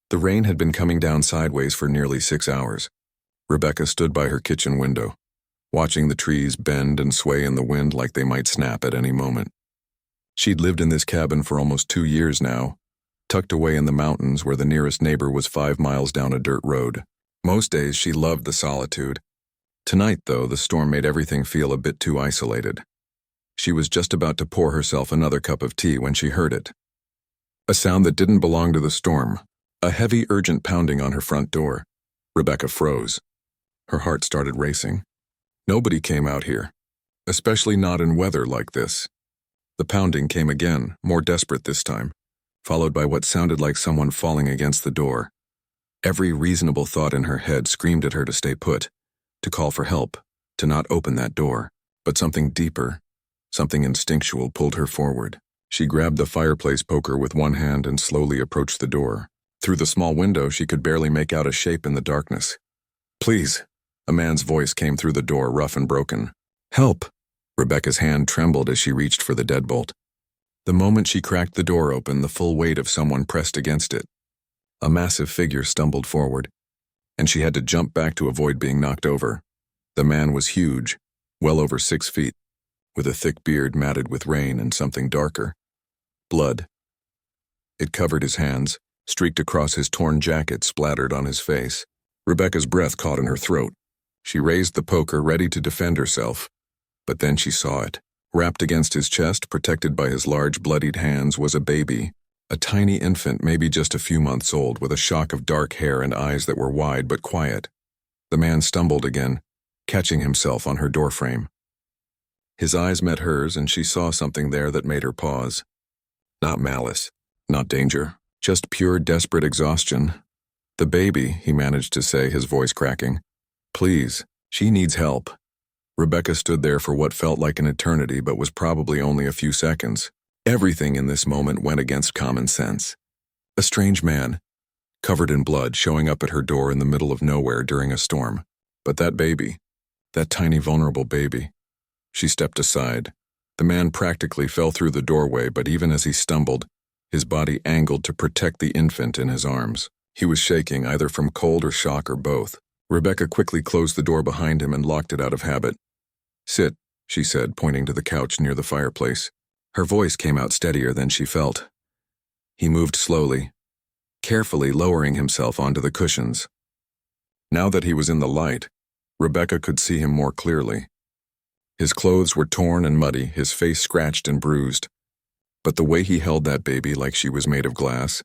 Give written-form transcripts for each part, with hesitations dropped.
The rain had been coming down sideways for nearly 6 hours. Rebecca stood by her kitchen window, watching the trees bend and sway in the wind like they might snap at any moment. She'd lived in this cabin for almost 2 years now, tucked away in the mountains where the nearest neighbor was 5 miles down a dirt road. Most days she loved the solitude. Tonight, though, the storm made everything feel a bit too isolated. She was just about to pour herself another cup of tea when she heard it. A sound that didn't belong to the storm, a heavy, urgent pounding on her front door. Rebecca froze. Her heart started racing. Nobody came out here, especially not in weather like this. The pounding came again, more desperate this time, followed by what sounded like someone falling against the door. Every reasonable thought in her head screamed at her to stay put, to call for help, to not open that door. But something deeper, something instinctual pulled her forward. She grabbed the fireplace poker with one hand and slowly approached the door. Through the small window, she could barely make out a shape in the darkness. "Please," a man's voice came through the door, rough and broken. "Help!" Rebecca's hand trembled as she reached for the deadbolt. The moment she cracked the door open, the full weight of someone pressed against it. A massive figure stumbled forward, and she had to jump back to avoid being knocked over. The man was huge, well over 6 feet, with a thick beard matted with rain and something darker. Blood. It covered his hands, streaked across his torn jacket, splattered on his face. Rebecca's breath caught in her throat. She raised the poker, ready to defend herself. But then she saw it. Wrapped against his chest, protected by his large bloodied hands, was a baby. A tiny infant, maybe just a few months old, with a shock of dark hair and eyes that were wide but quiet. The man stumbled again, catching himself on her doorframe. His eyes met hers, and she saw something there that made her pause. Not malice, not danger, just pure, desperate exhaustion. "The baby," he managed to say, his voice cracking. "Please, she needs help." Rebecca stood there for what felt like an eternity but was probably only a few seconds. Everything in this moment went against common sense. A strange man, covered in blood, showing up at her door in the middle of nowhere during a storm. But that baby, that tiny vulnerable baby. She stepped aside. The man practically fell through the doorway, but even as he stumbled, his body angled to protect the infant in his arms. He was shaking, either from cold or shock or both. Rebecca quickly closed the door behind him and locked it out of habit. "Sit," she said, pointing to the couch near the fireplace. Her voice came out steadier than she felt. He moved slowly, carefully lowering himself onto the cushions. Now that he was in the light, Rebecca could see him more clearly. His clothes were torn and muddy, his face scratched and bruised. But the way he held that baby, like she was made of glass,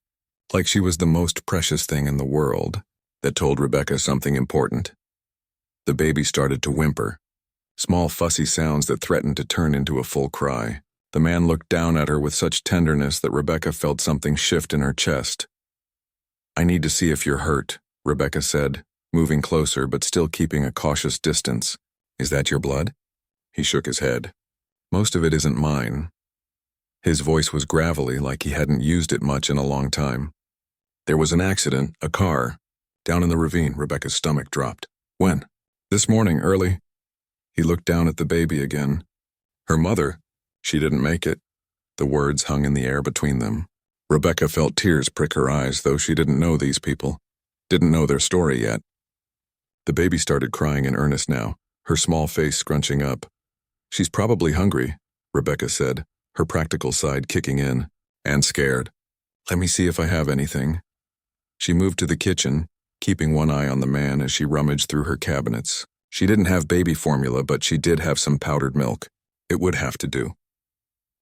like she was the most precious thing in the world, that told Rebecca something important. The baby started to whimper, small fussy sounds that threatened to turn into a full cry. The man looked down at her with such tenderness that Rebecca felt something shift in her chest. "I need to see if you're hurt," Rebecca said, moving closer but still keeping a cautious distance. "Is that your blood?" He shook his head. "Most of it isn't mine." His voice was gravelly, like he hadn't used it much in a long time. "There was an accident, a car, down in the ravine." Rebecca's stomach dropped. "When?" "This morning, early." He looked down at the baby again. "Her mother, she didn't make it." The words hung in the air between them. Rebecca felt tears prick her eyes, though she didn't know these people, didn't know their story yet. The baby started crying in earnest now, her small face scrunching up. "She's probably hungry," Rebecca said, her practical side kicking in, "and scared. Let me see if I have anything." She moved to the kitchen, keeping one eye on the man as she rummaged through her cabinets. She didn't have baby formula, but she did have some powdered milk. It would have to do.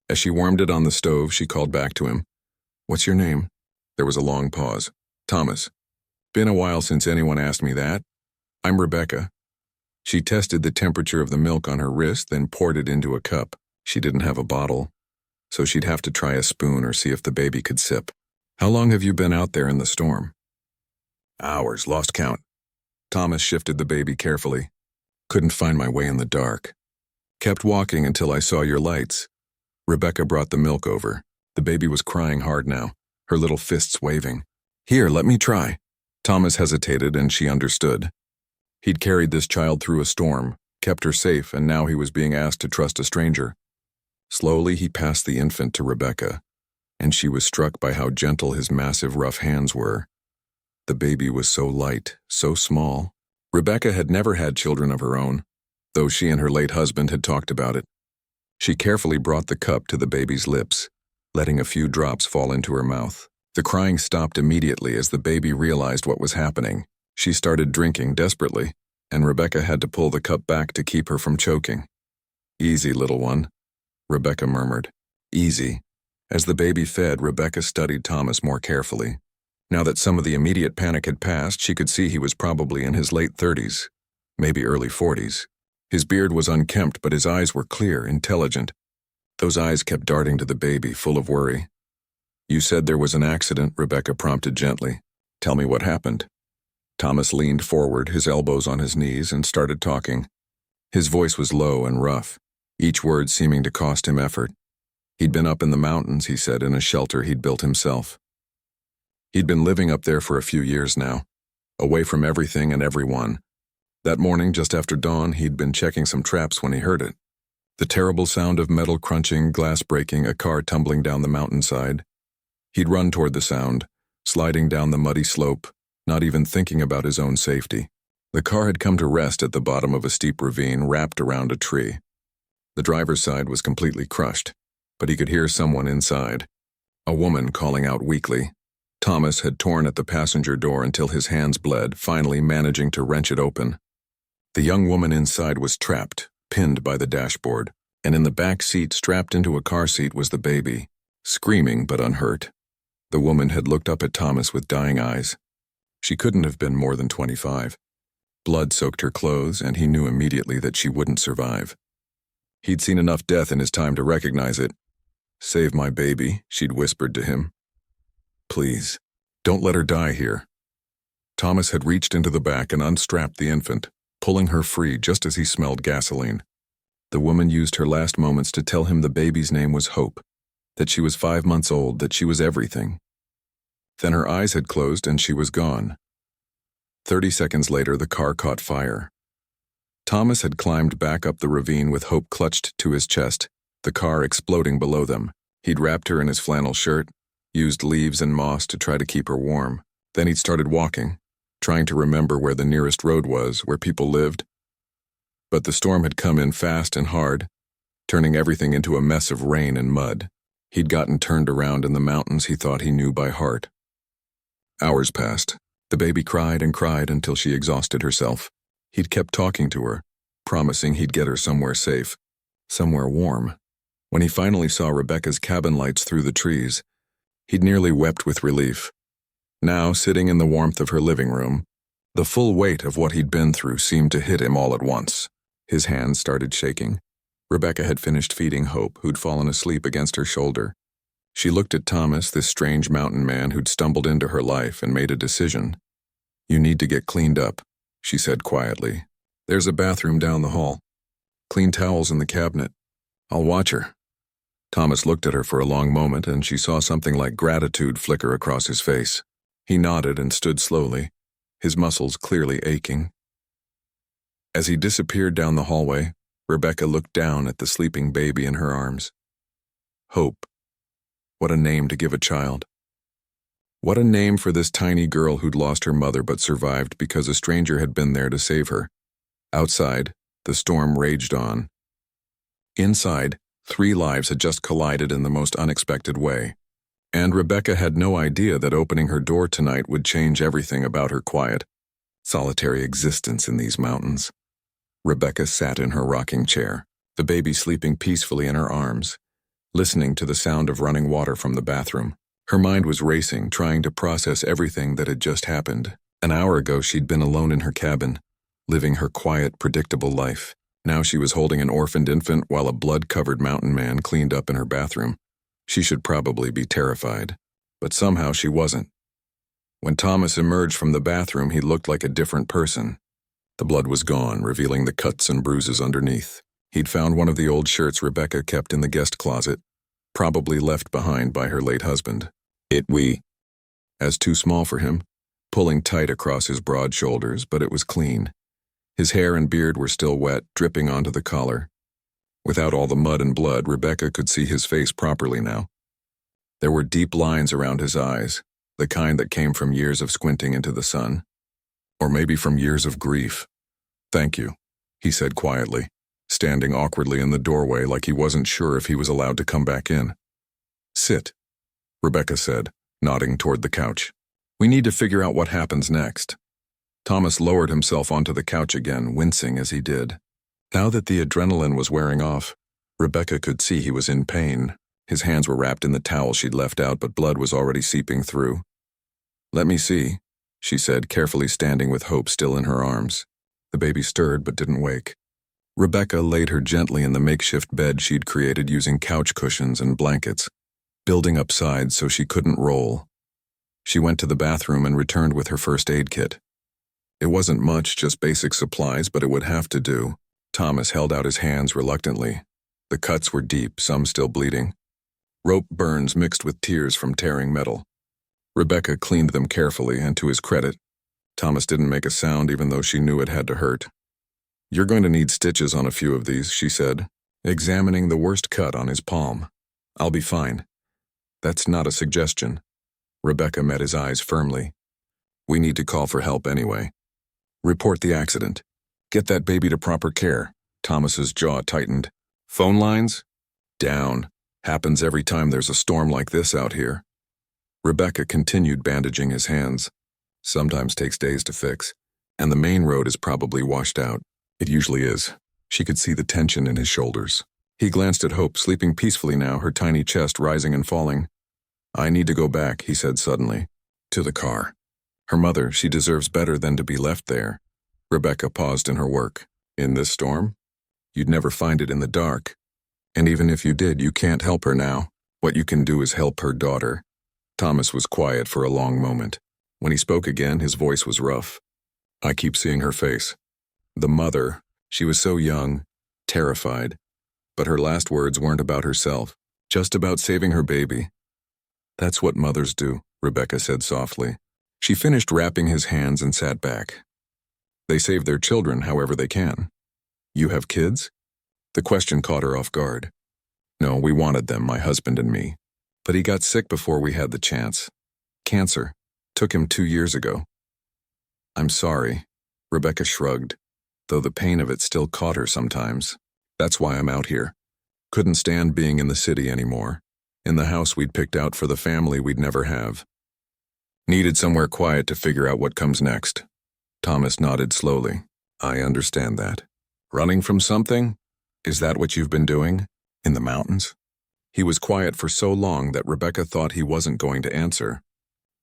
As she warmed it on the stove, she called back to him. "What's your name?" There was a long pause. "Thomas." "Been a while since anyone asked me that." "I'm Rebecca." She tested the temperature of the milk on her wrist, then poured it into a cup. She didn't have a bottle, so she'd have to try a spoon or see if the baby could sip. "How long have you been out there in the storm?" "Hours, lost count." Thomas shifted the baby carefully. "Couldn't find my way in the dark. Kept walking until I saw your lights." Rebecca brought the milk over. The baby was crying hard now, her little fists waving. "Here, let me try." Thomas hesitated, and she understood. He'd carried this child through a storm, kept her safe, and now he was being asked to trust a stranger. Slowly he passed the infant to Rebecca, and she was struck by how gentle his massive, rough hands were. The baby was so light, so small. Rebecca had never had children of her own, though she and her late husband had talked about it. She carefully brought the cup to the baby's lips, letting a few drops fall into her mouth. The crying stopped immediately as the baby realized what was happening. She started drinking desperately, and Rebecca had to pull the cup back to keep her from choking. "Easy, little one," Rebecca murmured. "Easy." As the baby fed, Rebecca studied Thomas more carefully. Now that some of the immediate panic had passed, she could see he was probably in his late 30s, maybe early 40s. His beard was unkempt, but his eyes were clear, intelligent. Those eyes kept darting to the baby, full of worry. "You said there was an accident," Rebecca prompted gently. "Tell me what happened." Thomas leaned forward, his elbows on his knees, and started talking. His voice was low and rough, each word seeming to cost him effort. He'd been up in the mountains, he said, in a shelter he'd built himself. He'd been living up there for a few years now, away from everything and everyone. That morning, just after dawn, he'd been checking some traps when he heard it. The terrible sound of metal crunching, glass breaking, a car tumbling down the mountainside. He'd run toward the sound, sliding down the muddy slope, not even thinking about his own safety. The car had come to rest at the bottom of a steep ravine wrapped around a tree. The driver's side was completely crushed, but he could hear someone inside, a woman calling out weakly. Thomas had torn at the passenger door until his hands bled, finally managing to wrench it open. The young woman inside was trapped, pinned by the dashboard, and in the back seat, strapped into a car seat, was the baby, screaming but unhurt. The woman had looked up at Thomas with dying eyes. She couldn't have been more than 25. Blood soaked her clothes, and he knew immediately that she wouldn't survive. He'd seen enough death in his time to recognize it. "Save my baby," she'd whispered to him. "Please, don't let her die here." Thomas had reached into the back and unstrapped the infant, pulling her free just as he smelled gasoline. The woman used her last moments to tell him the baby's name was Hope, that she was 5 months old, that she was everything. Then her eyes had closed and she was gone. 30 seconds later, the car caught fire. Thomas had climbed back up the ravine with Hope clutched to his chest, the car exploding below them. He'd wrapped her in his flannel shirt, used leaves and moss to try to keep her warm. Then he'd started walking, trying to remember where the nearest road was, where people lived. But the storm had come in fast and hard, turning everything into a mess of rain and mud. He'd gotten turned around in the mountains he thought he knew by heart. Hours passed. The baby cried and cried until she exhausted herself. He'd kept talking to her, promising he'd get her somewhere safe, somewhere warm. When he finally saw Rebecca's cabin lights through the trees, he'd nearly wept with relief. Now, sitting in the warmth of her living room, the full weight of what he'd been through seemed to hit him all at once. His hands started shaking. Rebecca had finished feeding Hope, who'd fallen asleep against her shoulder. She looked at Thomas, this strange mountain man who'd stumbled into her life, and made a decision. "You need to get cleaned up," she said quietly. "There's a bathroom down the hall. Clean towels in the cabinet. I'll watch her." Thomas looked at her for a long moment, and she saw something like gratitude flicker across his face. He nodded and stood slowly, his muscles clearly aching. As he disappeared down the hallway, Rebecca looked down at the sleeping baby in her arms. Hope. What a name to give a child. What a name for this tiny girl who'd lost her mother but survived because a stranger had been there to save her. Outside, the storm raged on. Inside, 3 lives had just collided in the most unexpected way. And Rebecca had no idea that opening her door tonight would change everything about her quiet, solitary existence in these mountains. Rebecca sat in her rocking chair, the baby sleeping peacefully in her arms, listening to the sound of running water from the bathroom. Her mind was racing, trying to process everything that had just happened. An hour ago, she'd been alone in her cabin, living her quiet, predictable life. Now she was holding an orphaned infant while a blood-covered mountain man cleaned up in her bathroom. She should probably be terrified, but somehow she wasn't. When Thomas emerged from the bathroom, he looked like a different person. The blood was gone, revealing the cuts and bruises underneath. He'd found one of the old shirts Rebecca kept in the guest closet, probably left behind by her late husband. As too small for him, pulling tight across his broad shoulders, but it was clean. His hair and beard were still wet, dripping onto the collar. Without all the mud and blood, Rebecca could see his face properly now. There were deep lines around his eyes, the kind that came from years of squinting into the sun. Or maybe from years of grief. "Thank you," he said quietly, standing awkwardly in the doorway like he wasn't sure if he was allowed to come back in. "Sit," Rebecca said, nodding toward the couch. "We need to figure out what happens next." Thomas lowered himself onto the couch again, wincing as he did. Now that the adrenaline was wearing off, Rebecca could see he was in pain. His hands were wrapped in the towel she'd left out, but blood was already seeping through. "Let me see," she said, carefully standing with Hope still in her arms. The baby stirred but didn't wake. Rebecca laid her gently in the makeshift bed she'd created using couch cushions and blankets, building up sides so she couldn't roll. She went to the bathroom and returned with her first aid kit. It wasn't much, just basic supplies, but it would have to do. Thomas held out his hands reluctantly. The cuts were deep, some still bleeding. Rope burns mixed with tears from tearing metal. Rebecca cleaned them carefully, and to his credit, Thomas didn't make a sound even though she knew it had to hurt. "You're going to need stitches on a few of these," she said, examining the worst cut on his palm. "I'll be fine." "That's not a suggestion." Rebecca met his eyes firmly. "We need to call for help anyway. Report the accident. Get that baby to proper care." Thomas's jaw tightened. "Phone lines? Down. Happens every time there's a storm like this out here." Rebecca continued bandaging his hands. "Sometimes takes days to fix, and the main road is probably washed out." It usually is. She could see the tension in his shoulders. He glanced at Hope, sleeping peacefully now, her tiny chest rising and falling. "I need to go back," he said suddenly. "To the car. Her mother, she deserves better than to be left there." Rebecca paused in her work. "In this storm? You'd never find it in the dark. And even if you did, you can't help her now. What you can do is help her daughter." Thomas was quiet for a long moment. When he spoke again, his voice was rough. "I keep seeing her face. The mother, she was so young, terrified. But her last words weren't about herself, just about saving her baby." "That's what mothers do," Rebecca said softly. She finished wrapping his hands and sat back. "They save their children however they can." "You have kids?" The question caught her off guard. "No, we wanted them, my husband and me. But he got sick before we had the chance. Cancer. Took him 2 years ago." "I'm sorry," Rebecca shrugged, though the pain of it still caught her sometimes. "That's why I'm out here. Couldn't stand being in the city anymore. In the house we'd picked out for the family we'd never have. Needed somewhere quiet to figure out what comes next." Thomas nodded slowly. "I understand that. Running from something? Is that what you've been doing? In the mountains?" He was quiet for so long that Rebecca thought he wasn't going to answer.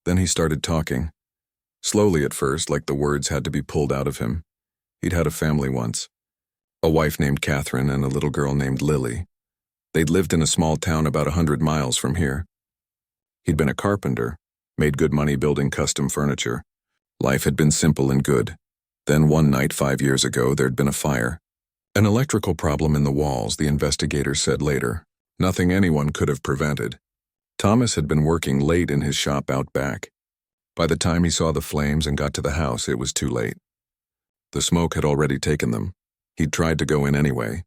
Then he started talking. Slowly at first, like the words had to be pulled out of him. He'd had a family once. A wife named Catherine and a little girl named Lily. They'd lived in a small town about 100 miles from here. He'd been a carpenter, made good money building custom furniture. Life had been simple and good. Then one night 5 years ago, there'd been a fire. An electrical problem in the walls, the investigators said later. Nothing anyone could have prevented. Thomas had been working late in his shop out back. By the time he saw the flames and got to the house, it was too late. The smoke had already taken them. He'd tried to go in anyway.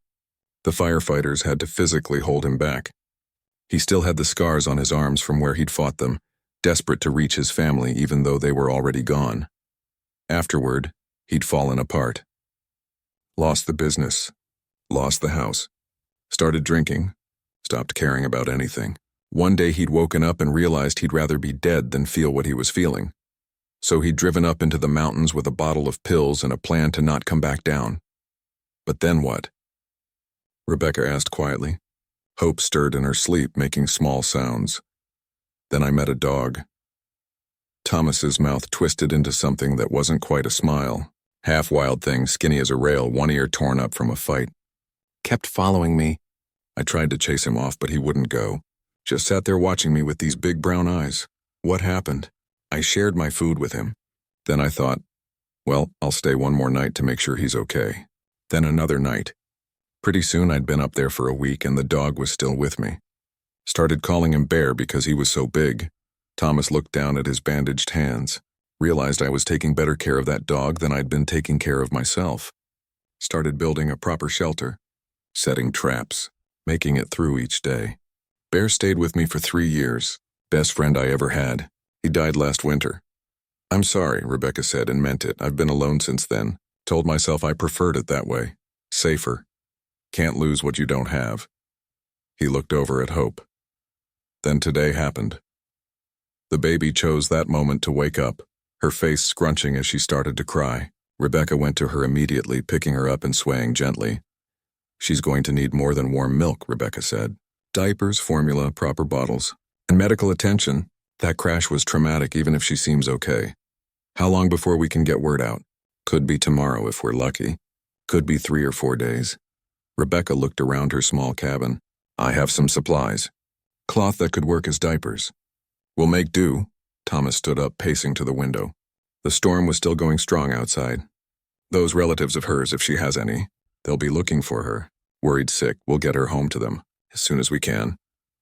The firefighters had to physically hold him back. He still had the scars on his arms from where he'd fought them, desperate to reach his family even though they were already gone. Afterward, he'd fallen apart. Lost the business. Lost the house. Started drinking. Stopped caring about anything. One day he'd woken up and realized he'd rather be dead than feel what he was feeling. So he'd driven up into the mountains with a bottle of pills and a plan to not come back down. But then what? Rebecca asked quietly. Hope stirred in her sleep, making small sounds. Then I met a dog. Thomas's mouth twisted into something that wasn't quite a smile. Half-wild thing, skinny as a rail, one ear torn up from a fight. Kept following me. I tried to chase him off, but he wouldn't go. Just sat there watching me with these big brown eyes. What happened? I shared my food with him. Then I thought, well, I'll stay one more night to make sure he's okay. Then another night. Pretty soon I'd been up there for a week and the dog was still with me. Started calling him Bear because he was so big. Thomas looked down at his bandaged hands, realized I was taking better care of that dog than I'd been taking care of myself. Started building a proper shelter, setting traps, making it through each day. Bear stayed with me for 3 years, best friend I ever had. He died last winter. I'm sorry, Rebecca said and meant it. I've been alone since then. Told myself I preferred it that way. Safer. Can't lose what you don't have. He looked over at Hope. Then today happened. The baby chose that moment to wake up, her face scrunching as she started to cry. Rebecca went to her immediately, picking her up and swaying gently. She's going to need more than warm milk, Rebecca said. Diapers, formula, proper bottles, and medical attention. That crash was traumatic even if she seems okay. How long before we can get word out? Could be tomorrow if we're lucky. Could be 3 or 4 days. Rebecca looked around her small cabin. I have some supplies. Cloth that could work as diapers. We'll make do. Thomas stood up, pacing to the window. The storm was still going strong outside. Those relatives of hers, if she has any, they'll be looking for her. Worried sick, we'll get her home to them, as soon as we can.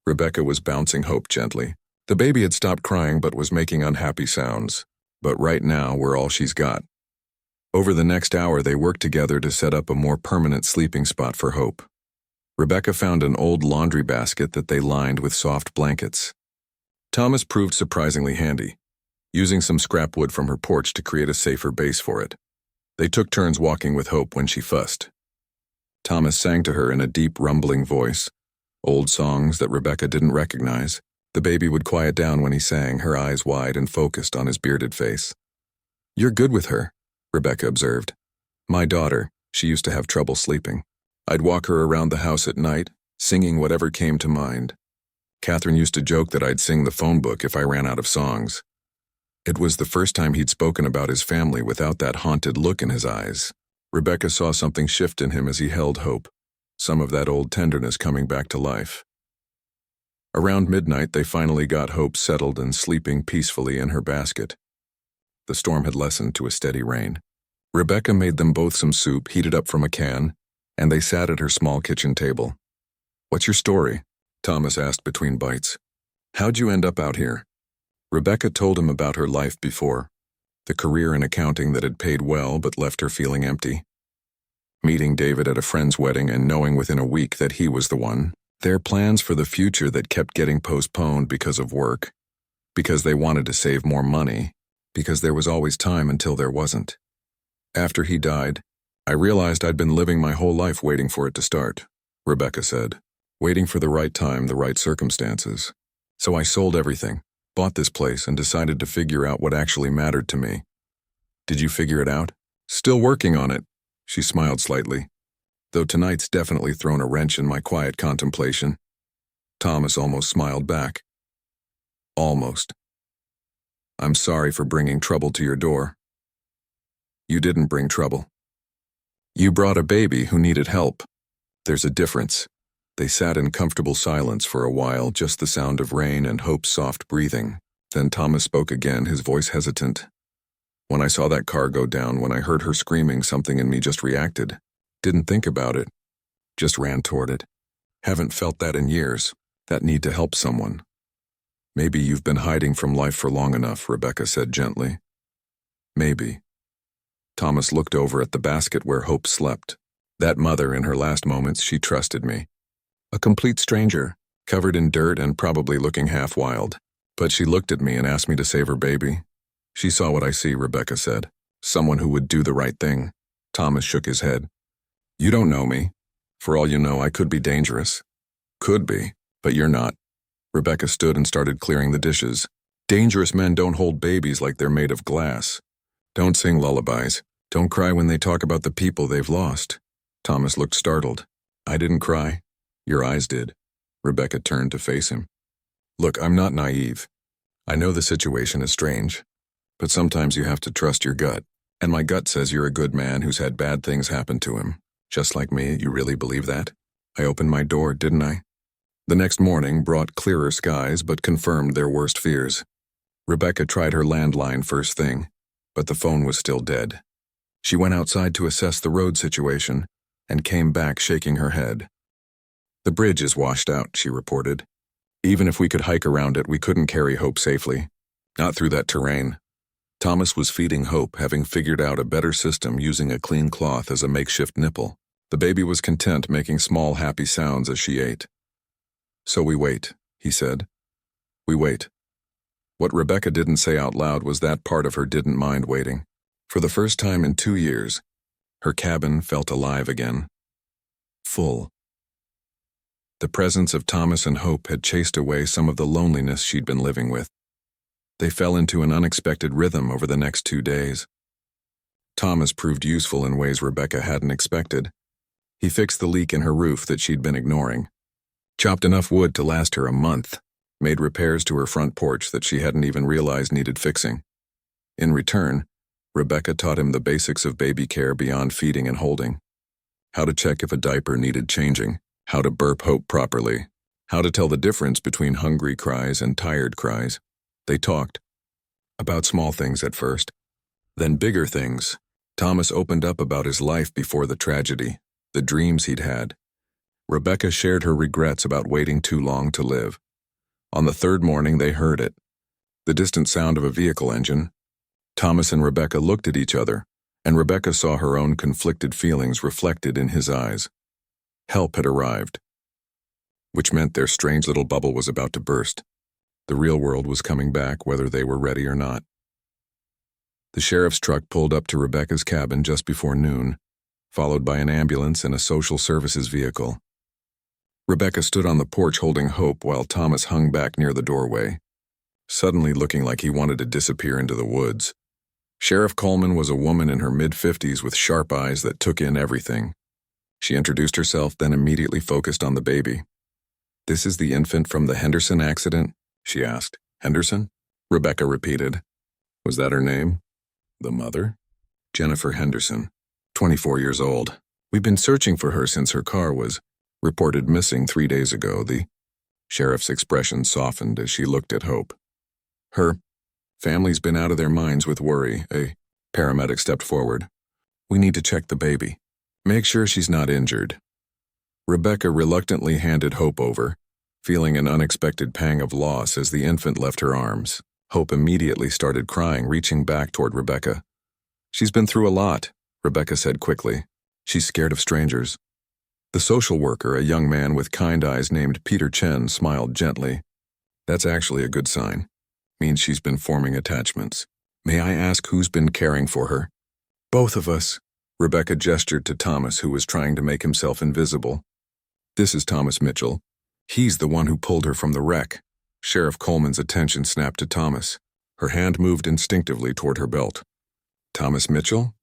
Rebecca was bouncing Hope gently. The baby had stopped crying but was making unhappy sounds. But right now, we're all she's got. Over the next hour, they worked together to set up a more permanent sleeping spot for Hope. Rebecca found an old laundry basket that they lined with soft blankets. Thomas proved surprisingly handy, using some scrap wood from her porch to create a safer base for it. They took turns walking with Hope when she fussed. Thomas sang to her in a deep, rumbling voice, old songs that Rebecca didn't recognize. The baby would quiet down when he sang, her eyes wide and focused on his bearded face. You're good with her, Rebecca observed. My daughter, she used to have trouble sleeping. I'd walk her around the house at night, singing whatever came to mind. Catherine used to joke that I'd sing the phone book if I ran out of songs. It was the first time he'd spoken about his family without that haunted look in his eyes. Rebecca saw something shift in him as he held Hope, some of that old tenderness coming back to life. Around midnight, they finally got Hope settled and sleeping peacefully in her basket. The storm had lessened to a steady rain. Rebecca made them both some soup heated up from a can, and they sat at her small kitchen table. What's your story? Thomas asked between bites. How'd you end up out here? Rebecca told him about her life before, the career in accounting that had paid well but left her feeling empty. Meeting David at a friend's wedding and knowing within a week that he was the one. Their plans for the future that kept getting postponed because of work, because they wanted to save more money, because there was always time until there wasn't. After he died, I realized I'd been living my whole life waiting for it to start, Rebecca said, waiting for the right time, the right circumstances. So I sold everything, bought this place, and decided to figure out what actually mattered to me. Did you figure it out? Still working on it, she smiled slightly. Though tonight's definitely thrown a wrench in my quiet contemplation. Thomas almost smiled back. Almost. I'm sorry for bringing trouble to your door. You didn't bring trouble. You brought a baby who needed help. There's a difference. They sat in comfortable silence for a while, just the sound of rain and Hope's soft breathing. Then Thomas spoke again, his voice hesitant. When I saw that car go down, when I heard her screaming, something in me just reacted. Didn't think about it. Just ran toward it. Haven't felt that in years, that need to help someone. Maybe you've been hiding from life for long enough, Rebecca said gently. Maybe. Thomas looked over at the basket where Hope slept. That mother, in her last moments, she trusted me. A complete stranger, covered in dirt and probably looking half wild. But she looked at me and asked me to save her baby. She saw what I see, Rebecca said. Someone who would do the right thing. Thomas shook his head. You don't know me. For all you know, I could be dangerous. Could be, but you're not. Rebecca stood and started clearing the dishes. Dangerous men don't hold babies like they're made of glass. Don't sing lullabies. Don't cry when they talk about the people they've lost. Thomas looked startled. I didn't cry. Your eyes did. Rebecca turned to face him. Look, I'm not naive. I know the situation is strange, but sometimes you have to trust your gut. And my gut says you're a good man who's had bad things happen to him. Just like me, you really believe that? I opened my door, didn't I? The next morning brought clearer skies but confirmed their worst fears. Rebecca tried her landline first thing, but the phone was still dead. She went outside to assess the road situation and came back shaking her head. The bridge is washed out, she reported. Even if we could hike around it, we couldn't carry Hope safely. Not through that terrain. Thomas was feeding Hope, having figured out a better system using a clean cloth as a makeshift nipple. The baby was content, making small, happy sounds as she ate. So we wait, he said. We wait. What Rebecca didn't say out loud was that part of her didn't mind waiting. For the first time in 2 years, her cabin felt alive again. Full. The presence of Thomas and Hope had chased away some of the loneliness she'd been living with. They fell into an unexpected rhythm over the next 2 days. Thomas proved useful in ways Rebecca hadn't expected. He fixed the leak in her roof that she'd been ignoring, chopped enough wood to last her a month, made repairs to her front porch that she hadn't even realized needed fixing. In return, Rebecca taught him the basics of baby care beyond feeding and holding. How to check if a diaper needed changing, how to burp Hope properly, how to tell the difference between hungry cries and tired cries. They talked about small things at first, then bigger things. Thomas opened up about his life before the tragedy, the dreams he'd had. Rebecca shared her regrets about waiting too long to live. On the third morning, they heard it. The distant sound of a vehicle engine. Thomas and Rebecca looked at each other, and Rebecca saw her own conflicted feelings reflected in his eyes. Help had arrived, which meant their strange little bubble was about to burst. The real world was coming back, whether they were ready or not. The sheriff's truck pulled up to Rebecca's cabin just before noon, followed by an ambulance and a social services vehicle. Rebecca stood on the porch holding Hope while Thomas hung back near the doorway, suddenly looking like he wanted to disappear into the woods. Sheriff Coleman was a woman in her mid-50s with sharp eyes that took in everything. She introduced herself, then immediately focused on the baby. "This is the infant from the Henderson accident?" she asked. "Henderson?" Rebecca repeated. Was that her name? The mother? Jennifer Henderson, 24 years old. "We've been searching for her since her car was reported missing 3 days ago." The sheriff's expression softened as she looked at Hope. "Her family's been out of their minds with worry." A paramedic stepped forward. "We need to check the baby. Make sure she's not injured." Rebecca reluctantly handed Hope over, feeling an unexpected pang of loss as the infant left her arms. Hope immediately started crying, reaching back toward Rebecca. "She's been through a lot," Rebecca said quickly. "She's scared of strangers." The social worker, a young man with kind eyes named Peter Chen, smiled gently. "That's actually a good sign. Means she's been forming attachments. May I ask who's been caring for her?" "Both of us." Rebecca gestured to Thomas, who was trying to make himself invisible. "This is Thomas Mitchell. He's the one who pulled her from the wreck." Sheriff Coleman's attention snapped to Thomas. Her hand moved instinctively toward her belt. "Thomas Mitchell?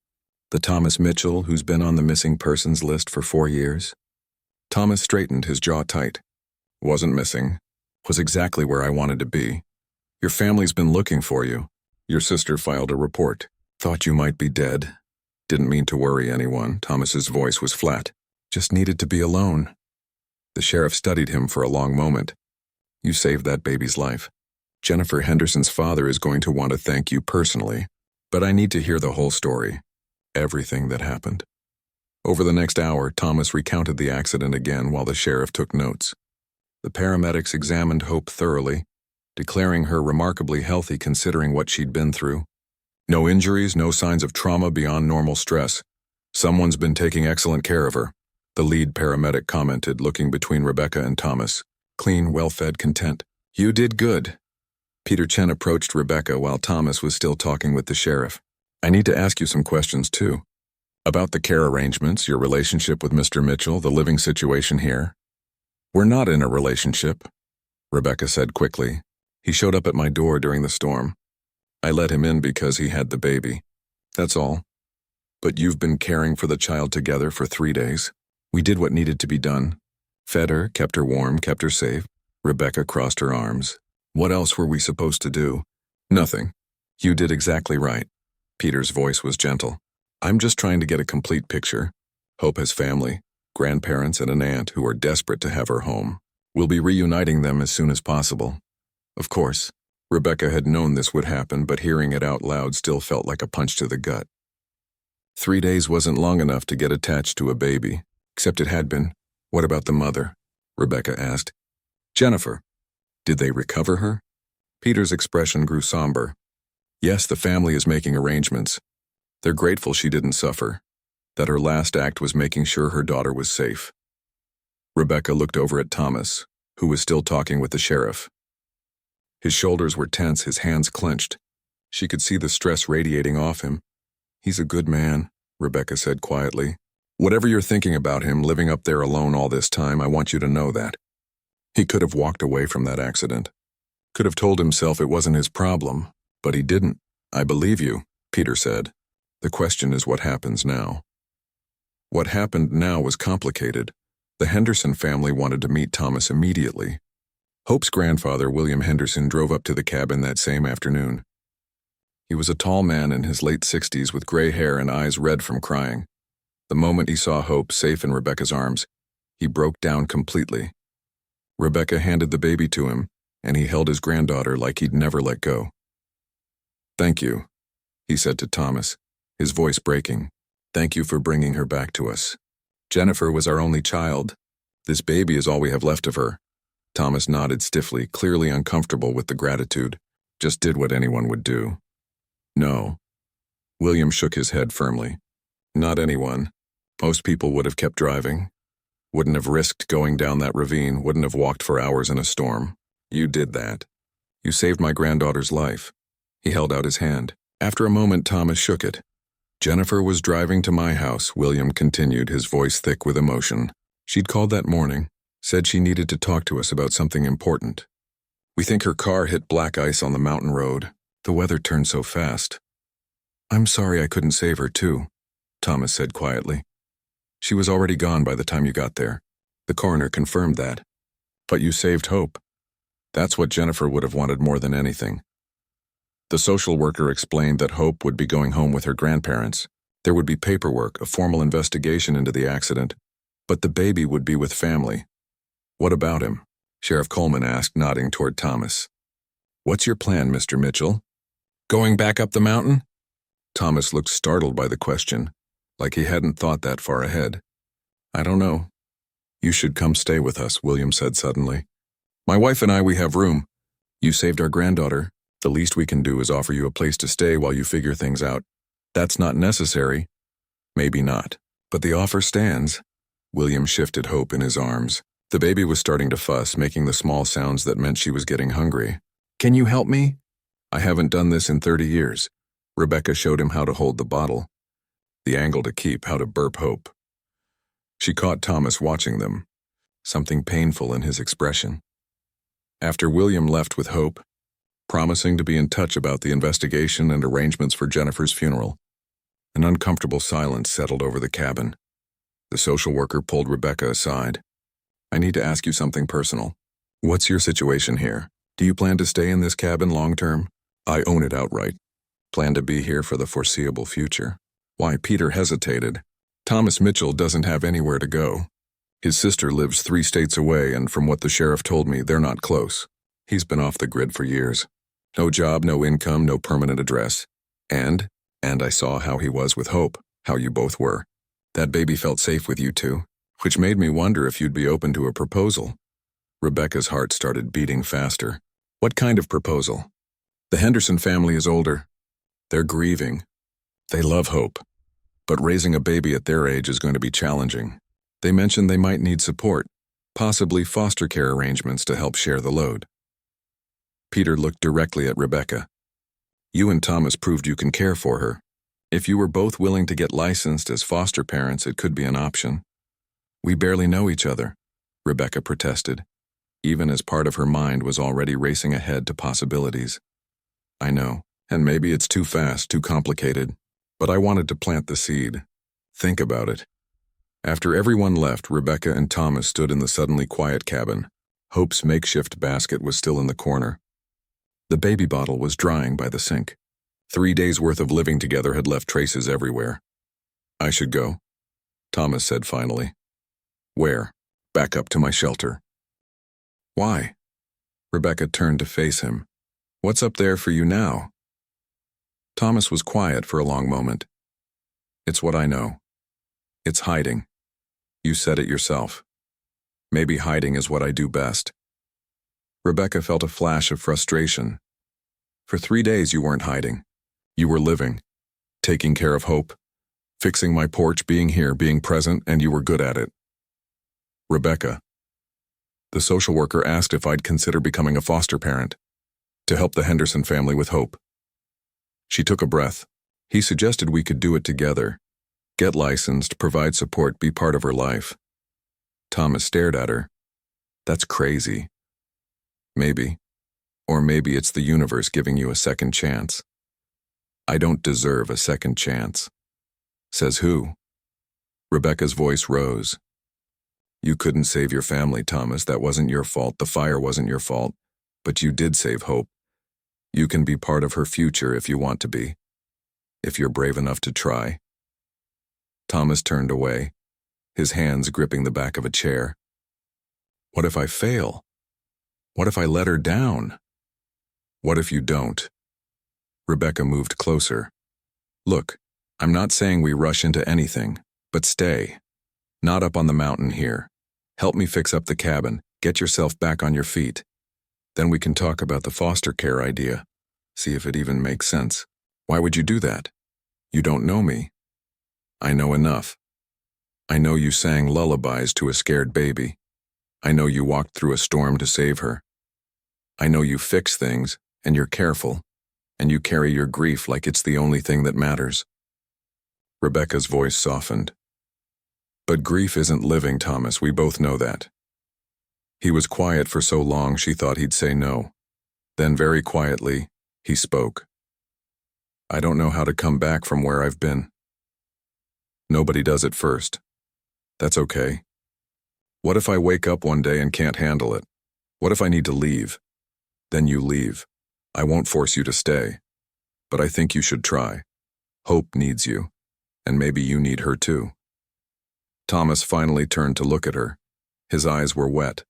The Thomas Mitchell who's been on the missing persons list for 4 years?" Thomas straightened, his jaw tight. "Wasn't missing. Was exactly where I wanted to be. Your family's been looking for you. Your sister filed a report. Thought you might be dead. Didn't mean to worry anyone." Thomas's voice was flat. "Just needed to be alone." The sheriff studied him for a long moment. "You saved that baby's life. Jennifer Henderson's father is going to want to thank you personally, but I need to hear the whole story. Everything that happened." Over the next hour, Thomas recounted the accident again while the sheriff took notes. The paramedics examined Hope thoroughly, declaring her remarkably healthy considering what she'd been through. "No injuries, no signs of trauma beyond normal stress. Someone's been taking excellent care of her," the lead paramedic commented, looking between Rebecca and Thomas. "Clean, well-fed, content. You did good." Peter Chen approached Rebecca while Thomas was still talking with the sheriff. "I need to ask you some questions, too. About the care arrangements, your relationship with Mr. Mitchell, the living situation here." "We're not in a relationship," Rebecca said quickly. "He showed up at my door during the storm. I let him in because he had the baby. That's all. But you've been caring for the child together for 3 days." "We did what needed to be done. Fed her, kept her warm, kept her safe." Rebecca crossed her arms. "What else were we supposed to do?" "Nothing. You did exactly right." Peter's voice was gentle. "I'm just trying to get a complete picture. Hope has family, grandparents, and an aunt who are desperate to have her home. We'll be reuniting them as soon as possible." Of course, Rebecca had known this would happen, but hearing it out loud still felt like a punch to the gut. 3 days wasn't long enough to get attached to a baby, except it had been. "What about the mother?" Rebecca asked. "Jennifer. Did they recover her?" Peter's expression grew somber. "Yes, the family is making arrangements. They're grateful she didn't suffer, that her last act was making sure her daughter was safe." Rebecca looked over at Thomas, who was still talking with the sheriff. His shoulders were tense, his hands clenched. She could see the stress radiating off him. "He's a good man," Rebecca said quietly. "Whatever you're thinking about him living up there alone all this time, I want you to know that. He could have walked away from that accident. Could have told himself it wasn't his problem, but he didn't." "I believe you," Peter said. "The question is what happens now." What happened now was complicated. The Henderson family wanted to meet Thomas immediately. Hope's grandfather, William Henderson, drove up to the cabin that same afternoon. He was a tall man in his late 60s with gray hair and eyes red from crying. The moment he saw Hope safe in Rebecca's arms, he broke down completely. Rebecca handed the baby to him, and he held his granddaughter like he'd never let go. "Thank you," he said to Thomas, his voice breaking. "Thank you for bringing her back to us. Jennifer was our only child. This baby is all we have left of her." Thomas nodded stiffly, clearly uncomfortable with the gratitude. "Just did what anyone would do." "No." William shook his head firmly. "Not anyone. Most people would have kept driving. Wouldn't have risked going down that ravine, wouldn't have walked for hours in a storm. You did that. You saved my granddaughter's life." He held out his hand. After a moment, Thomas shook it. "Jennifer was driving to my house," William continued, his voice thick with emotion. "She'd called that morning, said she needed to talk to us about something important. We think her car hit black ice on the mountain road. The weather turned so fast." "I'm sorry I couldn't save her, too," Thomas said quietly. "She was already gone by the time you got there." The coroner confirmed that. "But you saved Hope. That's what Jennifer would have wanted more than anything." The social worker explained that Hope would be going home with her grandparents. There would be paperwork, a formal investigation into the accident, but the baby would be with family. "What about him?" Sheriff Coleman asked, nodding toward Thomas. "What's your plan, Mr. Mitchell? Going back up the mountain?" Thomas looked startled by the question, like he hadn't thought that far ahead. "I don't know. You should come stay with us," William said suddenly. "My wife and we have room. You saved our granddaughter. The least we can do is offer you a place to stay while you figure things out. That's not necessary." "Maybe not, but the offer stands." William shifted Hope in his arms. The baby was starting to fuss, making the small sounds that meant she was getting hungry. "Can you help me?" "I haven't done this in 30 years. Rebecca showed him how to hold the bottle, the angle to keep, how to burp Hope. She caught Thomas watching them, something painful in his expression. After William left with Hope, promising to be in touch about the investigation and arrangements for Jennifer's funeral, an uncomfortable silence settled over the cabin. The social worker pulled Rebecca aside. "I need to ask you something personal. What's your situation here? Do you plan to stay in this cabin long term?" "I own it outright. Plan to be here for the foreseeable future." "Why?" Peter hesitated. "Thomas Mitchell doesn't have anywhere to go. His sister lives 3 states away, and from what the sheriff told me, they're not close. He's been off the grid for years. No job, no income, no permanent address. And I saw how he was with Hope, how you both were. That baby felt safe with you two, which made me wonder if you'd be open to a proposal." Rebecca's heart started beating faster. "What kind of proposal?" "The Henderson family is older. They're grieving. They love Hope, but raising a baby at their age is going to be challenging. They mentioned they might need support, possibly foster care arrangements to help share the load." Peter looked directly at Rebecca. "You and Thomas proved you can care for her. If you were both willing to get licensed as foster parents, it could be an option." "We barely know each other," Rebecca protested, even as part of her mind was already racing ahead to possibilities. "I know, and maybe it's too fast, too complicated, but I wanted to plant the seed. Think about it." After everyone left, Rebecca and Thomas stood in the suddenly quiet cabin. Hope's makeshift basket was still in the corner. The baby bottle was drying by the sink. 3 days' worth of living together had left traces everywhere. "I should go," Thomas said finally. "Where?" "Back up to my shelter." "Why?" Rebecca turned to face him. "What's up there for you now?" Thomas was quiet for a long moment. "It's what I know. It's hiding. You said it yourself. Maybe hiding is what I do best." Rebecca felt a flash of frustration. "For 3 days you weren't hiding. You were living, taking care of Hope, fixing my porch, being here, being present, and you were good at it." "Rebecca." The social worker asked if I'd consider becoming a foster parent. to help the Henderson family with hope. She took a breath. He suggested we could do it together. Get licensed, provide support, be part of her life. Thomas stared at her. That's crazy. Maybe. Or maybe it's the universe giving you a second chance. I don't deserve a second chance. Says who? Rebecca's voice rose. You couldn't save your family, Thomas. That wasn't your fault. The fire wasn't your fault. But you did save Hope. You can be part of her future if you want to be. If you're brave enough to try. Thomas turned away, his hands gripping the back of a chair. What if I fail? What if I let her down? What if you don't? Rebecca moved closer. Look, I'm not saying we rush into anything, but stay. Not up on the mountain here. Help me fix up the cabin. Get yourself back on your feet. Then we can talk about the foster care idea. See if it even makes sense. Why would you do that? You don't know me. I know enough. I know you sang lullabies to a scared baby. I know you walked through a storm to save her. I know you fix things, and you're careful, and you carry your grief like it's the only thing that matters. Rebecca's voice softened. But grief isn't living, Thomas. We both know that. He was quiet for so long she thought he'd say no. Then very quietly, he spoke. I don't know how to come back from where I've been. Nobody does at first. That's okay. What if I wake up one day and can't handle it? What if I need to leave? Then you leave. I won't force you to stay. But I think you should try. Hope needs you. And maybe you need her too. Thomas finally turned to look at her. His eyes were wet.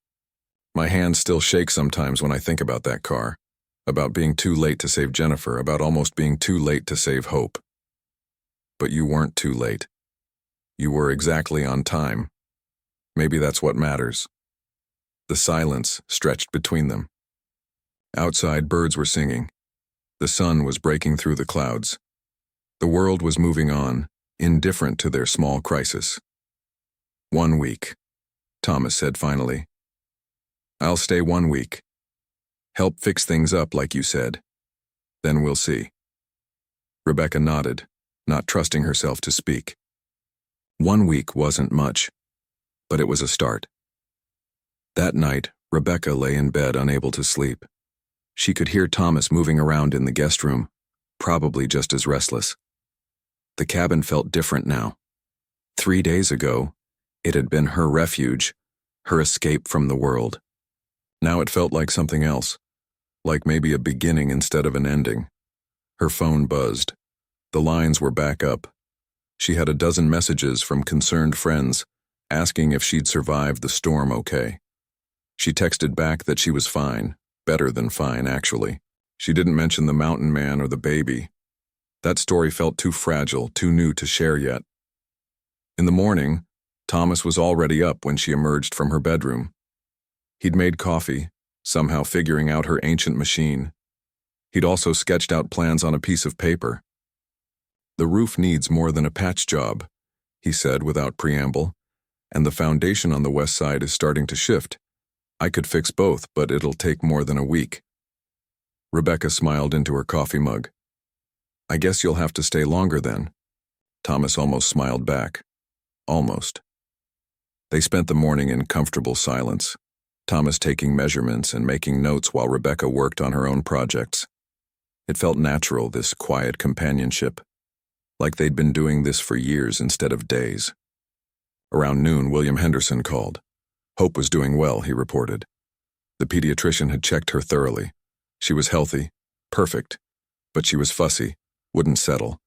My hands still shake sometimes when I think about that car. About being too late to save Jennifer, about almost being too late to save Hope. But you weren't too late. You were exactly on time. Maybe that's what matters. The silence stretched between them. Outside, birds were singing. The sun was breaking through the clouds. The world was moving on, indifferent to their small crisis. 1 week, Thomas said finally. I'll stay 1 week. Help fix things up like you said. Then we'll see. Rebecca nodded, not trusting herself to speak. 1 week wasn't much, but it was a start. That night, Rebecca lay in bed unable to sleep. She could hear Thomas moving around in the guest room, probably just as restless. The cabin felt different now. 3 days ago, it had been her refuge, her escape from the world. Now it felt like something else, like maybe a beginning instead of an ending. Her phone buzzed. The lines were back up. She had a dozen messages from concerned friends, asking if she'd survived the storm okay. She texted back that she was fine, better than fine, actually. She didn't mention the mountain man or the baby. That story felt too fragile, too new to share yet. In the morning, Thomas was already up when she emerged from her bedroom. He'd made coffee, somehow figuring out her ancient machine. He'd also sketched out plans on a piece of paper. The roof needs more than a patch job, he said without preamble, and the foundation on the west side is starting to shift. I could fix both, but it'll take more than a week. Rebecca smiled into her coffee mug. I guess you'll have to stay longer then. Thomas almost smiled back. Almost. They spent the morning in comfortable silence, Thomas taking measurements and making notes while Rebecca worked on her own projects. It felt natural, this quiet companionship, like they'd been doing this for years instead of days. Around noon, William Henderson called. Hope was doing well, he reported. The pediatrician had checked her thoroughly. She was healthy, perfect, but she was fussy, wouldn't settle,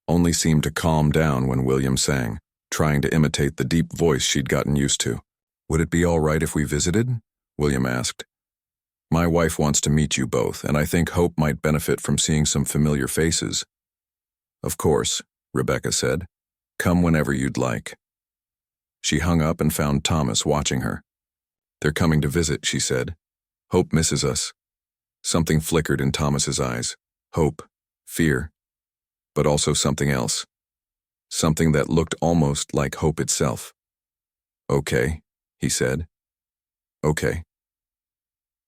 only seemed to calm down when William sang, trying to imitate the deep voice she'd gotten used to. Would it be all right if we visited? William asked. My wife wants to meet you both, and I think Hope might benefit from seeing some familiar faces. Of course, Rebecca said. Come whenever you'd like. She hung up and found Thomas watching her. They're coming to visit, she said. Hope misses us. Something flickered in Thomas's eyes. Hope, fear, but also something else. Something that looked almost like hope itself. Okay, he said. Okay.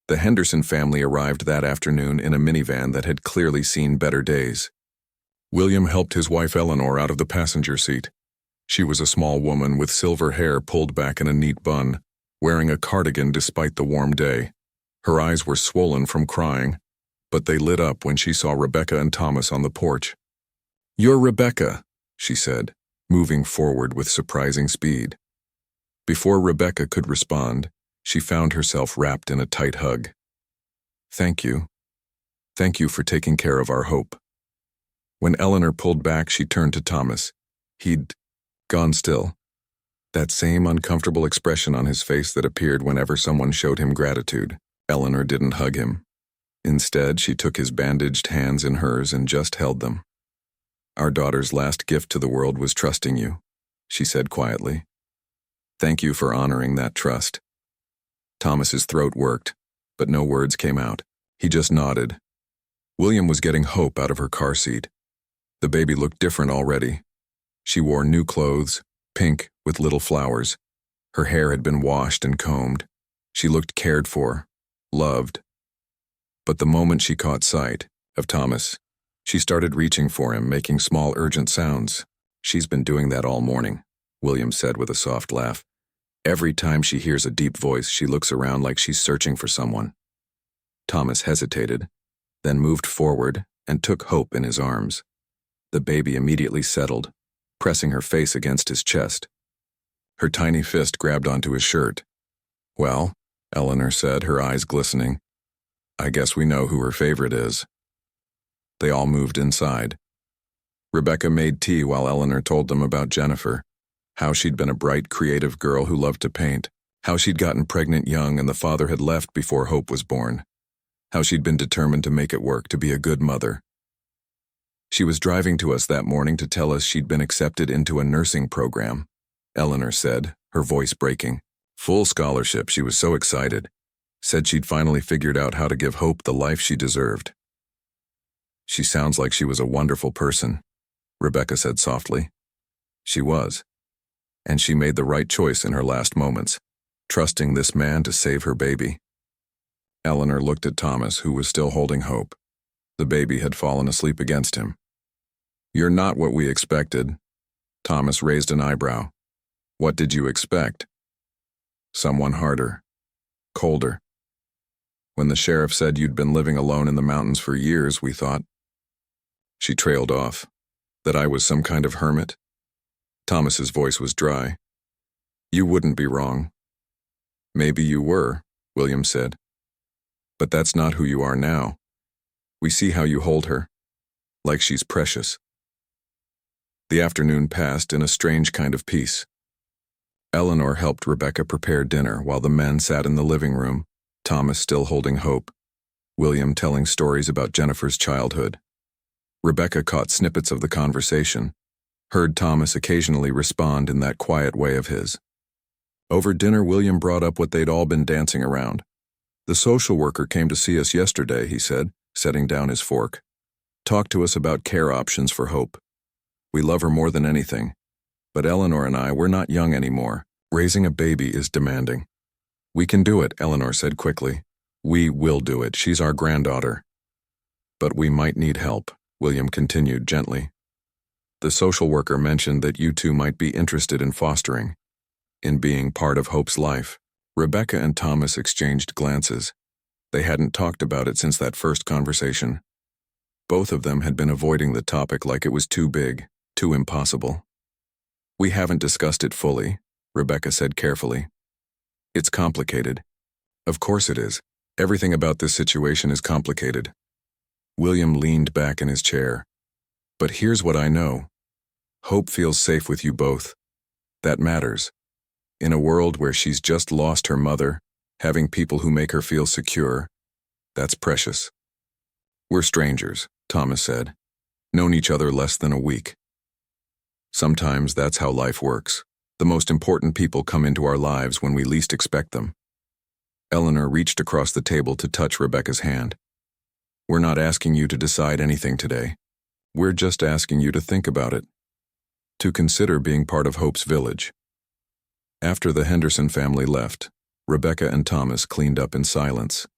The Henderson family arrived that afternoon in a minivan that had clearly seen better days. William helped his wife Eleanor out of the passenger seat. She was a small woman with silver hair pulled back in a neat bun, wearing a cardigan despite the warm day. Her eyes were swollen from crying, but they lit up when she saw Rebecca and Thomas on the porch. "You're Rebecca," she said, moving forward with surprising speed. Before Rebecca could respond, she found herself wrapped in a tight hug. "Thank you. Thank you for taking care of our Hope." When Eleanor pulled back, she turned to Thomas. He'd gone still. That same uncomfortable expression on his face that appeared whenever someone showed him gratitude. Eleanor didn't hug him. Instead, she took his bandaged hands in hers and just held them. "Our daughter's last gift to the world was trusting you," she said quietly. "Thank you for honoring that trust." Thomas's throat worked, but no words came out. He just nodded. William was getting Hope out of her car seat. The baby looked different already. She wore new clothes, pink with little flowers. Her hair had been washed and combed. She looked cared for, loved. But the moment she caught sight of Thomas, she started reaching for him, making small urgent sounds. "She's been doing that all morning," William said with a soft laugh. "Every time she hears a deep voice, she looks around like she's searching for someone." Thomas hesitated, then moved forward and took Hope in his arms. The baby immediately settled, pressing her face against his chest. Her tiny fist grabbed onto his shirt. "Well," Eleanor said, her eyes glistening, "I guess we know who her favorite is." They all moved inside. Rebecca made tea while Eleanor told them about Jennifer, how she'd been a bright, creative girl who loved to paint, how she'd gotten pregnant young and the father had left before Hope was born, how she'd been determined to make it work, to be a good mother. "She was driving to us that morning to tell us she'd been accepted into a nursing program," Eleanor said, her voice breaking. "Full scholarship, she was so excited. Said she'd finally figured out how to give Hope the life she deserved." "She sounds like she was a wonderful person," Rebecca said softly. "She was. And she made the right choice in her last moments, trusting this man to save her baby." Eleanor looked at Thomas, who was still holding Hope. The baby had fallen asleep against him. "You're not what we expected." Thomas raised an eyebrow. "What did you expect?" "Someone harder. Colder. When the sheriff said you'd been living alone in the mountains for years, we thought—" She trailed off. "That I was some kind of hermit?" Thomas's voice was dry. "You wouldn't be wrong." "Maybe you were," William said. "But that's not who you are now. We see how you hold her, like she's precious." The afternoon passed in a strange kind of peace. Eleanor helped Rebecca prepare dinner while the men sat in the living room, Thomas still holding Hope, William telling stories about Jennifer's childhood. Rebecca caught snippets of the conversation, heard Thomas occasionally respond in that quiet way of his. Over dinner, William brought up what they'd all been dancing around. "The social worker came to see us yesterday," he said, setting down his fork. "Talked to us about care options for Hope. We love her more than anything. But Eleanor and I, we're not young anymore. Raising a baby is demanding." "We can do it," Eleanor said quickly. "We will do it. She's our granddaughter." "But we might need help," William continued gently. "The social worker mentioned that you two might be interested in fostering, in being part of Hope's life." Rebecca and Thomas exchanged glances. They hadn't talked about it since that first conversation. Both of them had been avoiding the topic like it was too big, too impossible. "We haven't discussed it fully," Rebecca said carefully. "It's complicated." "Of course it is. Everything about this situation is complicated." William leaned back in his chair. "But here's what I know. Hope feels safe with you both. That matters. In a world where she's just lost her mother, having people who make her feel secure, that's precious." "We're strangers," Thomas said. "Known each other less than a week. Sometimes that's how life works. The most important people come into our lives when we least expect them." Eleanor reached across the table to touch Rebecca's hand. "We're not asking you to decide anything today. We're just asking you to think about it. To consider being part of Hope's village." After the Henderson family left, Rebecca and Thomas cleaned up in silence.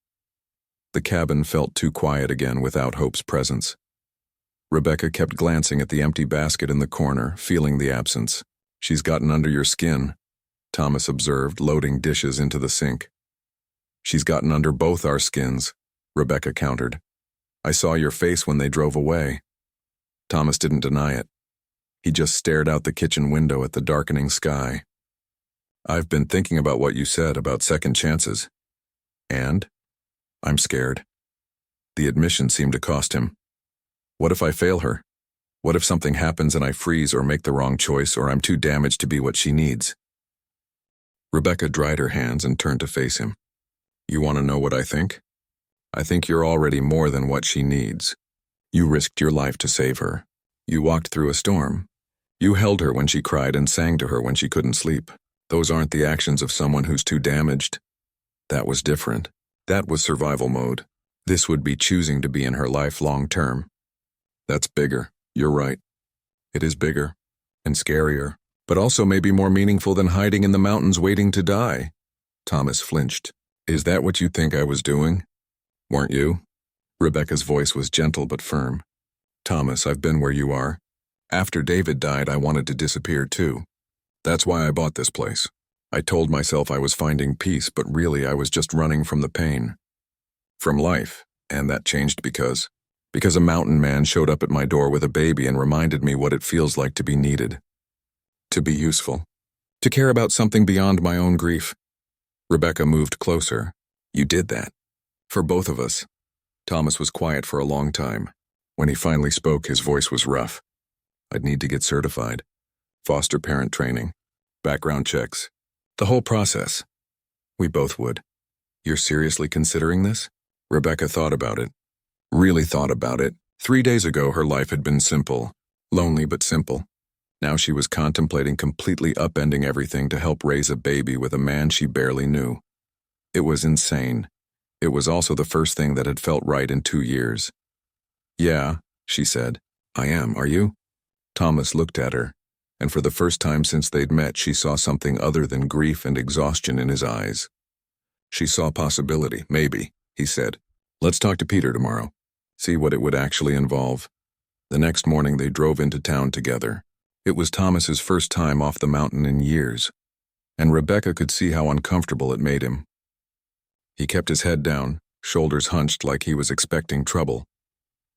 The cabin felt too quiet again without Hope's presence. Rebecca kept glancing at the empty basket in the corner, feeling the absence. "She's gotten under your skin," Thomas observed, loading dishes into the sink. "She's gotten under both our skins," Rebecca countered. "I saw your face when they drove away." Thomas didn't deny it. He just stared out the kitchen window at the darkening sky. "I've been thinking about what you said about second chances. And? I'm scared." The admission seemed to cost him. "What if I fail her? What if something happens and I freeze or make the wrong choice, or I'm too damaged to be what she needs?" Rebecca dried her hands and turned to face him. "You want to know what I think? I think you're already more than what she needs. You risked your life to save her. You walked through a storm. You held her when she cried and sang to her when she couldn't sleep. Those aren't the actions of someone who's too damaged. That was different. That was survival mode. This would be choosing to be in her life long term. That's bigger. You're right. It is bigger and scarier, but also maybe more meaningful than hiding in the mountains waiting to die." Thomas flinched. "Is that what you think I was doing? Weren't you?" Rebecca's voice was gentle but firm. "Thomas, I've been where you are. After David died, I wanted to disappear too. That's why I bought this place. I told myself I was finding peace, but really I was just running from the pain. From life, and that changed because a mountain man showed up at my door with a baby and reminded me what it feels like to be needed. To be useful. To care about something beyond my own grief." Rebecca moved closer. "You did that. For both of us." Thomas was quiet for a long time. When he finally spoke, his voice was rough. "I'd need to get certified. Foster parent training. Background checks. The whole process." "We both would." "You're seriously considering this?" Rebecca thought about it. Really thought about it. 3 days ago, her life had been simple. Lonely but simple. Now she was contemplating completely upending everything to help raise a baby with a man she barely knew. It was insane. It was also the first thing that had felt right in 2 years. "Yeah," she said. "I am, are you?" Thomas looked at her, and for the first time since they'd met, she saw something other than grief and exhaustion in his eyes. She saw possibility. "Maybe," he said. "Let's talk to Peter tomorrow. See what it would actually involve." The next morning they drove into town together. It was Thomas's first time off the mountain in years, and Rebecca could see how uncomfortable it made him. He kept his head down, shoulders hunched like he was expecting trouble.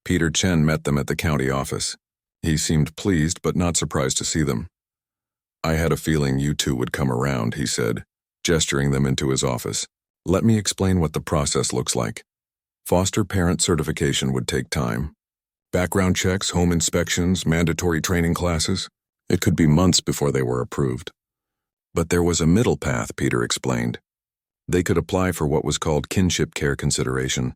Peter Chen met them at the county office. He seemed pleased but not surprised to see them. "I had a feeling you two would come around," he said, gesturing them into his office. "Let me explain what the process looks like. Foster parent certification would take time. Background checks, home inspections, mandatory training classes. It could be months before they were approved. But there was a middle path," Peter explained. "They could apply for what was called kinship care consideration.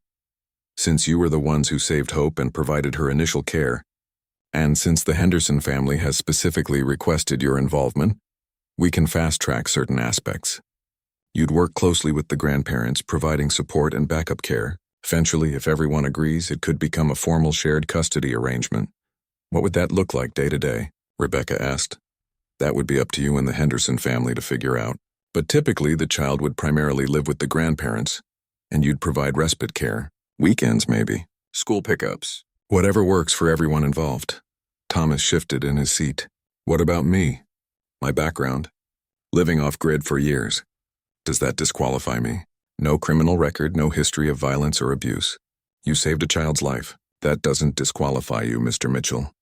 Since you were the ones who saved Hope and provided her initial care, and since the Henderson family has specifically requested your involvement, we can fast-track certain aspects. You'd work closely with the grandparents, providing support and backup care. Eventually, if everyone agrees, it could become a formal shared custody arrangement." "What would that look like day to day?" Rebecca asked. "That would be up to you and the Henderson family to figure out. But typically, the child would primarily live with the grandparents, and you'd provide respite care. Weekends, maybe. School pickups. Whatever works for everyone involved." Thomas shifted in his seat. "What about me? My background? Living off-grid for years. Does that disqualify me? No criminal record, no history of violence or abuse. You saved a child's life. That doesn't disqualify you, Mr. Mitchell.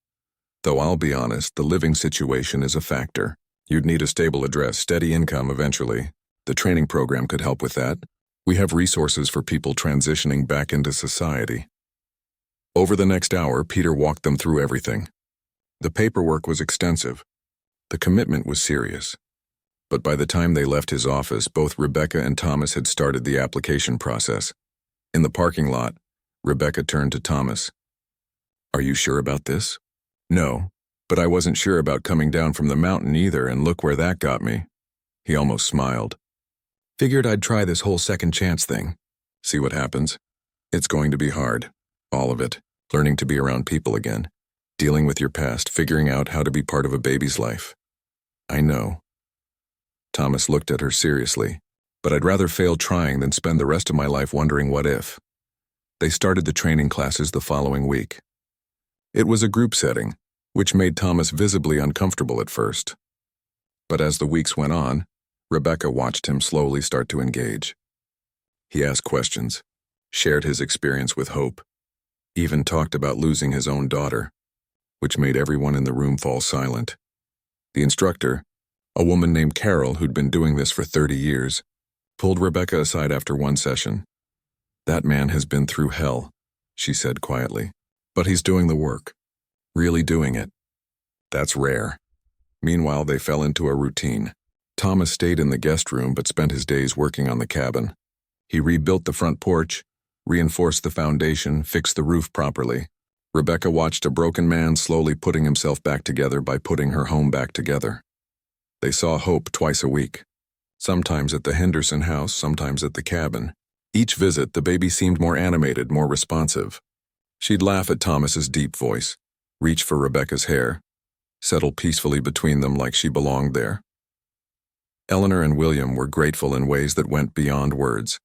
Though I'll be honest, the living situation is a factor. You'd need a stable address, steady income eventually. The training program could help with that. We have resources for people transitioning back into society." Over the next hour, Peter walked them through everything. The paperwork was extensive. The commitment was serious. But by the time they left his office, both Rebecca and Thomas had started the application process. In the parking lot, Rebecca turned to Thomas. "Are you sure about this?" "No, but I wasn't sure about coming down from the mountain either, and look where that got me." He almost smiled. "Figured I'd try this whole second chance thing. See what happens. It's going to be hard. All of it. Learning to be around people again. Dealing with your past, figuring out how to be part of a baby's life." "I know." Thomas looked at her seriously. "But I'd rather fail trying than spend the rest of my life wondering what if. They started the training classes the following week. It was a group setting, which made Thomas visibly uncomfortable at first. But as the weeks went on, Rebecca watched him slowly start to engage. He asked questions, shared his experience with Hope, even talked about losing his own daughter, which made everyone in the room fall silent. The instructor, a woman named Carol who'd been doing this for 30 years, pulled Rebecca aside after one session. "That man has been through hell," she said quietly. "But he's doing the work. Really doing it. That's rare." Meanwhile, they fell into a routine. Thomas stayed in the guest room but spent his days working on the cabin. He rebuilt the front porch, reinforced the foundation, fixed the roof properly. Rebecca watched a broken man slowly putting himself back together by putting her home back together. They saw Hope twice a week, sometimes at the Henderson house, sometimes at the cabin. Each visit, the baby seemed more animated, more responsive. She'd laugh at Thomas's deep voice, reach for Rebecca's hair, settle peacefully between them like she belonged there. Eleanor and William were grateful in ways that went beyond words.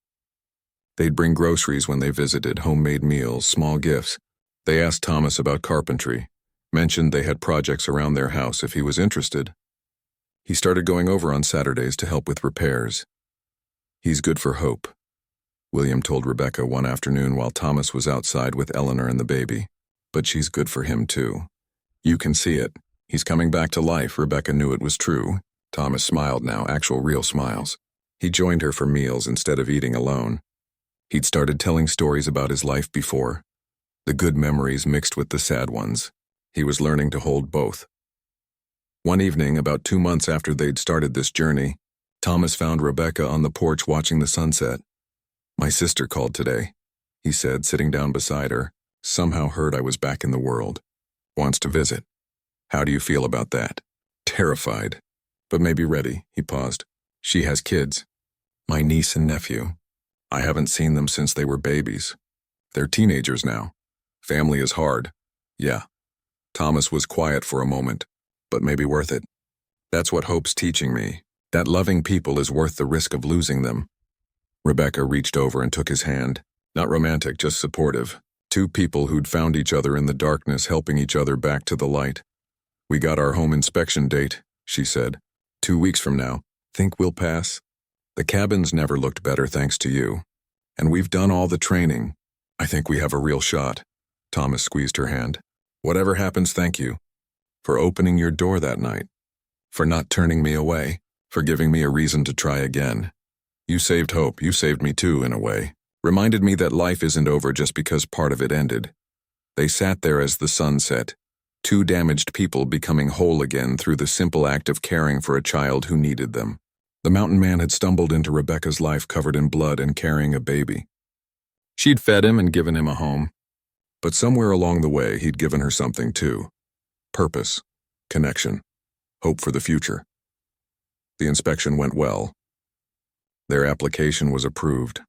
They'd bring groceries when they visited, homemade meals, small gifts. They asked Thomas about carpentry, mentioned they had projects around their house if he was interested. He started going over on Saturdays to help with repairs. "He's good for Hope," William told Rebecca one afternoon while Thomas was outside with Eleanor and the baby. "But she's good for him too. You can see it. He's coming back to life." Rebecca knew it was true. Thomas smiled now, actual real smiles. He joined her for meals instead of eating alone. He'd started telling stories about his life before, the good memories mixed with the sad ones. He was learning to hold both. One evening, about 2 months after they'd started this journey, Thomas found Rebecca on the porch watching the sunset. "My sister called today," he said, sitting down beside her. "Somehow heard I was back in the world. Wants to visit. How do you feel about that?" "Terrified, but maybe ready." He paused. "She has kids. My niece and nephew. I haven't seen them since they were babies. They're teenagers now. Family is hard. Yeah." Thomas was quiet for a moment, "But maybe worth it. That's what Hope's teaching me, that loving people is worth the risk of losing them." Rebecca reached over and took his hand. Not romantic, just supportive. Two people who'd found each other in the darkness, helping each other back to the light. "We got our home inspection date," she said. 2 weeks from now. Think we'll pass? The cabin's never looked better thanks to you. And we've done all the training. I think we have a real shot." Thomas squeezed her hand. "Whatever happens, thank you. For opening your door that night. For not turning me away. For giving me a reason to try again. You saved Hope. You saved me too, in a way. Reminded me that life isn't over just because part of it ended." They sat there as the sun set. Two damaged people becoming whole again through the simple act of caring for a child who needed them. The mountain man had stumbled into Rebecca's life covered in blood and carrying a baby. She'd fed him and given him a home. But somewhere along the way, he'd given her something too. Purpose, connection, hope for the future. The inspection went well. Their application was approved.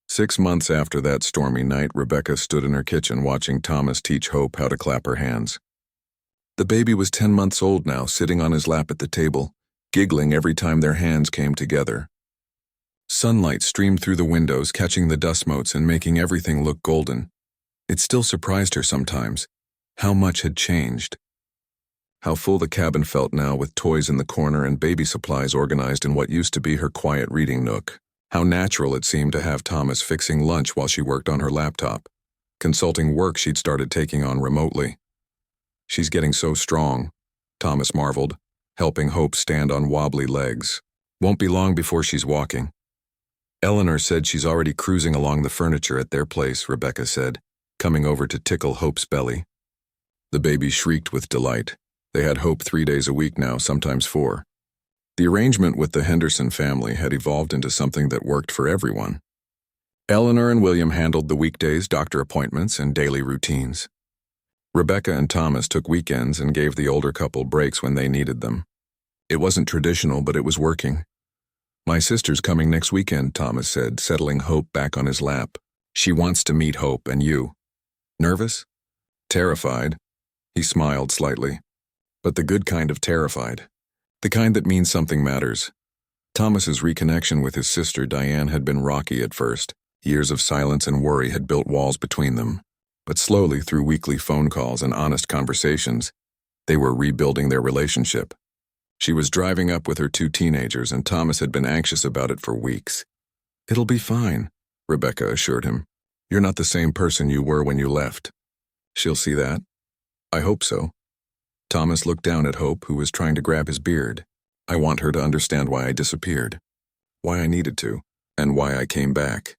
6 months after that stormy night, Rebecca stood in her kitchen watching Thomas teach Hope how to clap her hands. The baby was 10 months old now, sitting on his lap at the table, giggling every time their hands came together. Sunlight streamed through the windows, catching the dust motes and making everything look golden. It still surprised her sometimes, how much had changed. How full the cabin felt now, with toys in the corner and baby supplies organized in what used to be her quiet reading nook. How natural it seemed to have Thomas fixing lunch while she worked on her laptop, consulting work she'd started taking on remotely. "She's getting so strong," Thomas marveled, helping Hope stand on wobbly legs. "Won't be long before she's walking." "Eleanor said she's already cruising along the furniture at their place," Rebecca said, coming over to tickle Hope's belly. The baby shrieked with delight. They had Hope 3 days a week now, sometimes 4. The arrangement with the Henderson family had evolved into something that worked for everyone. Eleanor and William handled the weekdays, doctor appointments, and daily routines. Rebecca and Thomas took weekends and gave the older couple breaks when they needed them. It wasn't traditional, but it was working. "My sister's coming next weekend," Thomas said, settling Hope back on his lap. "She wants to meet Hope and you." "Nervous?" "Terrified." He smiled slightly. But the good kind of terrified. The kind that means something matters. Thomas's reconnection with his sister Diane had been rocky at first. Years of silence and worry had built walls between them, but slowly, through weekly phone calls and honest conversations, they were rebuilding their relationship. She was driving up with her two teenagers, and Thomas had been anxious about it for weeks. "It'll be fine," Rebecca assured him. "You're not the same person you were when you left." "She'll see that." "I hope so." Thomas looked down at Hope, who was trying to grab his beard. "I want her to understand why I disappeared, why I needed to, and why I came back."